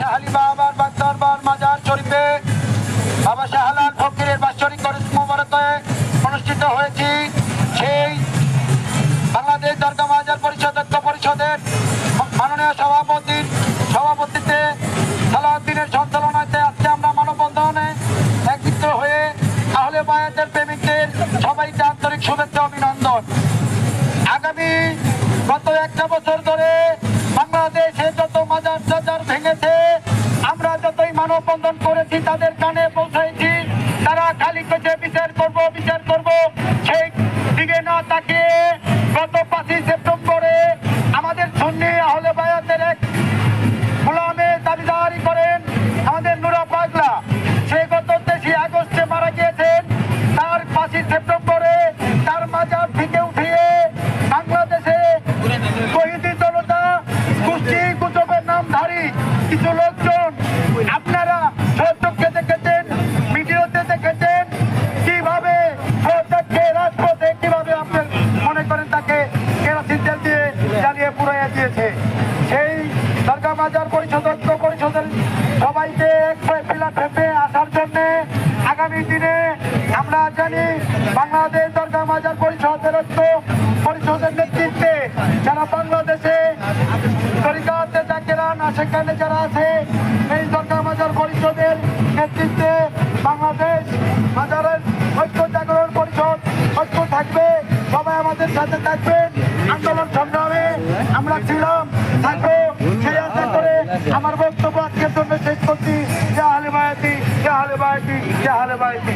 শাহালি বাবার বাগদরবার মাজার শরীফে বাবা শাহলাল ফকিরের বাৎসরিক মোবারকে অনুষ্ঠিত হয়েছে। সেই বাংলাদেশ দরগা মাজার পরিষদ ঐক্য পরিষদের মাননীয় সভাপতিত্বে সালাউদ্দিনের সঞ্চালনায় আজকে আমরা মানববন্ধনে একত্রিত হয়ে আহলে বায়াতের প্রেমিকদের সবাইকে আন্তরিক শুভেচ্ছা অভিনন্দন। আগামী গত একটা বছর ধরে বাংলাদেশে যত মাজার টাজার ভেঙেছে, আমরা যতই মানববন্ধন করেছি তাদের কানে পৌঁছেছি, তারা খালি করছে বিচার করব বিচার করব, সেই দিকে না তাকিয়ে গত 5ই সেপ্টেম্বরে আমাদের সুন্নি আহলে বায়াতের এক গোলামে দাবিদারি করেন আমাদের নুরা পাগলা, সে গত 23 আগস্টে মারা গিয়েছেন। তার 5ই সেপ্টেম্বরে তার মাজার থেকে উঠিয়ে বাংলাদেশে শহীদ জনতা গোষ্ঠী গুজবের নামধারী কিছু লোকজন, আপনারা চোখে দেখেছেন, ভিডিওতে দেখেছেন কিভাবে রাজপথে কিভাবে আপনার মনে করেন তাকে কেরোসিন তেল দিয়ে জ্বালিয়ে পুড়াইয়া দিয়েছে। সেই দরগা মাজার পরিষদের সবাইকে ফেপে আসার জন্য আগামী দিনে আমরা জানি বাংলাদেশ দরগা মাজার পরিষদের নেতৃত্বে যারা বাংলাদেশে তরিকাতে জাকেরা না সেখানে যারা আছে, এই দরগা মাজার পরিষদের নেতৃত্বে বাংলাদেশ মাজারের ঐক্য জাগরণ পরিষদ ঐক্য থাকবে। সবাই আমাদের সাথে থাকবেন, আন্দোলন সংগ্রামে আমরা ছিলাম, থাকবো, সেই আশা করে আমার বক্তব্য আজকের জন্য শেষ করছি। জয় আহলে বায়াতি, জয় আহলে বায়াতি, জয় আহলে বায়াতি।